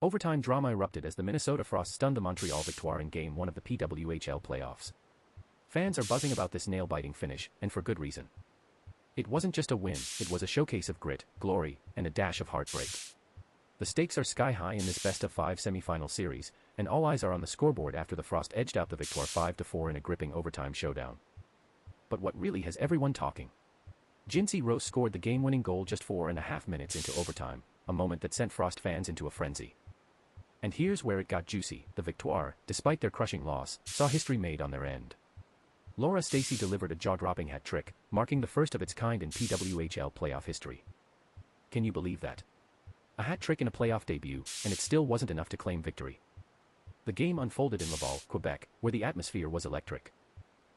Overtime drama erupted as the Minnesota Frost stunned the Montreal Victoire in Game 1 of the PWHL playoffs. Fans are buzzing about this nail-biting finish, and for good reason. It wasn't just a win, it was a showcase of grit, glory, and a dash of heartbreak. The stakes are sky-high in this best-of-5 semifinal series, and all eyes are on the scoreboard after the Frost edged out the Victoire 5-4 in a gripping overtime showdown. But what really has everyone talking? Jincy Roese scored the game-winning goal just 4.5 minutes into overtime, a moment that sent Frost fans into a frenzy. And here's where it got juicy. The Victoire, despite their crushing loss, saw history made on their end. Laura Stacey delivered a jaw-dropping hat trick, marking the first of its kind in PWHL playoff history. Can you believe that? A hat trick in a playoff debut, and it still wasn't enough to claim victory. The game unfolded in Laval, Quebec, where the atmosphere was electric.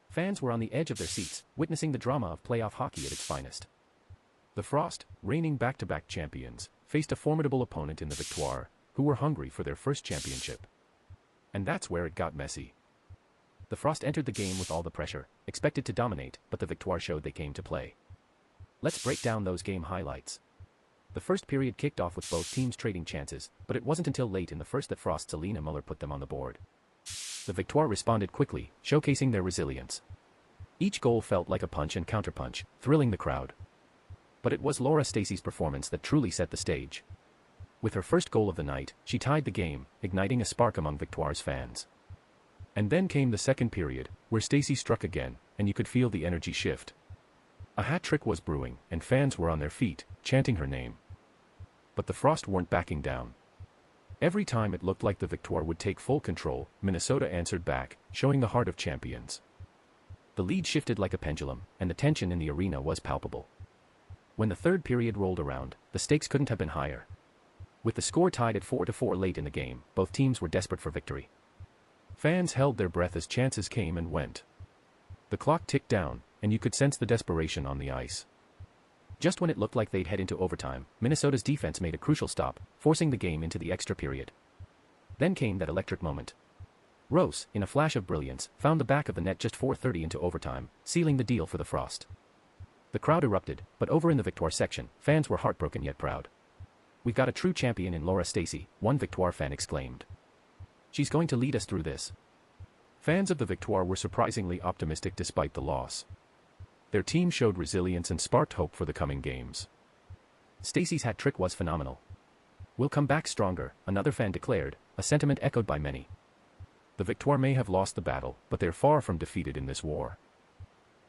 Fans were on the edge of their seats, witnessing the drama of playoff hockey at its finest. The Frost, reigning back-to-back champions, faced a formidable opponent in the Victoire, who were hungry for their first championship. And that's where it got messy. The Frost entered the game with all the pressure, expected to dominate, but the Victoire showed they came to play. Let's break down those game highlights. The first period kicked off with both teams trading chances, but it wasn't until late in the first that Frost's Alina Muller put them on the board. The Victoire responded quickly, showcasing their resilience. Each goal felt like a punch and counterpunch, thrilling the crowd. But it was Laura Stacey's performance that truly set the stage. With her first goal of the night, she tied the game, igniting a spark among Victoire's fans. And then came the second period, where Stacey struck again, and you could feel the energy shift. A hat trick was brewing, and fans were on their feet, chanting her name. But the Frost weren't backing down. Every time it looked like the Victoire would take full control, Minnesota answered back, showing the heart of champions. The lead shifted like a pendulum, and the tension in the arena was palpable. When the third period rolled around, the stakes couldn't have been higher. With the score tied at 4-4 late in the game, both teams were desperate for victory. Fans held their breath as chances came and went. The clock ticked down, and you could sense the desperation on the ice. Just when it looked like they'd head into overtime, Minnesota's defense made a crucial stop, forcing the game into the extra period. Then came that electric moment. Roese, in a flash of brilliance, found the back of the net just 4:30 into overtime, sealing the deal for the Frost. The crowd erupted, but over in the Victoire section, fans were heartbroken yet proud. "We've got a true champion in Laura Stacey," one Victoire fan exclaimed. "She's going to lead us through this." Fans of the Victoire were surprisingly optimistic despite the loss. Their team showed resilience and sparked hope for the coming games. "Stacey's hat trick was phenomenal. We'll come back stronger," another fan declared, a sentiment echoed by many. The Victoire may have lost the battle, but they're far from defeated in this war.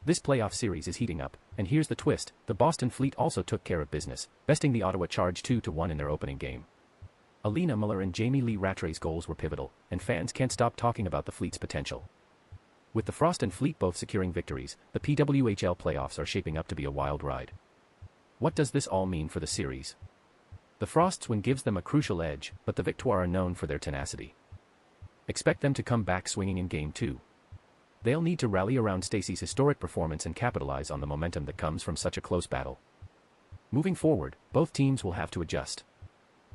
This playoff series is heating up, and here's the twist: the Boston Fleet also took care of business, besting the Ottawa Charge 2-1 in their opening game. Alina Muller and Jamie Lee Rattray's goals were pivotal, and fans can't stop talking about the Fleet's potential. With the Frost and Fleet both securing victories, the PWHL playoffs are shaping up to be a wild ride. What does this all mean for the series? The Frost's win gives them a crucial edge, but the Victoire are known for their tenacity. Expect them to come back swinging in Game 2. They'll need to rally around Stacey's historic performance and capitalize on the momentum that comes from such a close battle. Moving forward, both teams will have to adjust.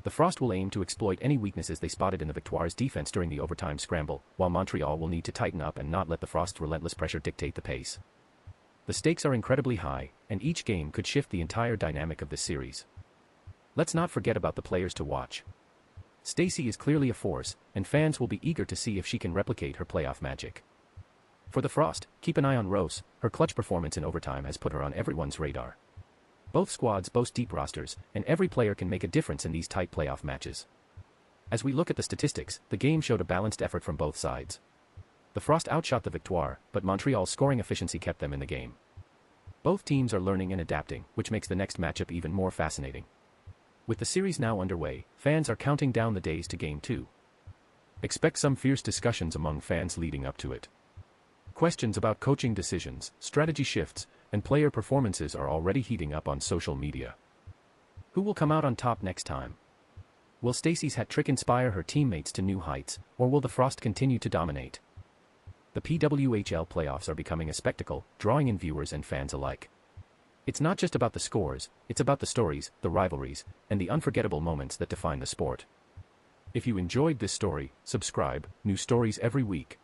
The Frost will aim to exploit any weaknesses they spotted in the Victoire's defense during the overtime scramble, while Montreal will need to tighten up and not let the Frost's relentless pressure dictate the pace. The stakes are incredibly high, and each game could shift the entire dynamic of this series. Let's not forget about the players to watch. Stacey is clearly a force, and fans will be eager to see if she can replicate her playoff magic. For the Frost, keep an eye on Roese. Her clutch performance in overtime has put her on everyone's radar. Both squads boast deep rosters, and every player can make a difference in these tight playoff matches. As we look at the statistics, the game showed a balanced effort from both sides. The Frost outshot the Victoire, but Montreal's scoring efficiency kept them in the game. Both teams are learning and adapting, which makes the next matchup even more fascinating. With the series now underway, fans are counting down the days to Game 2. Expect some fierce discussions among fans leading up to it. Questions about coaching decisions, strategy shifts, and player performances are already heating up on social media. Who will come out on top next time? Will Stacey's hat trick inspire her teammates to new heights, or will the Frost continue to dominate? The PWHL playoffs are becoming a spectacle, drawing in viewers and fans alike. It's not just about the scores, it's about the stories, the rivalries, and the unforgettable moments that define the sport. If you enjoyed this story, subscribe. New stories every week.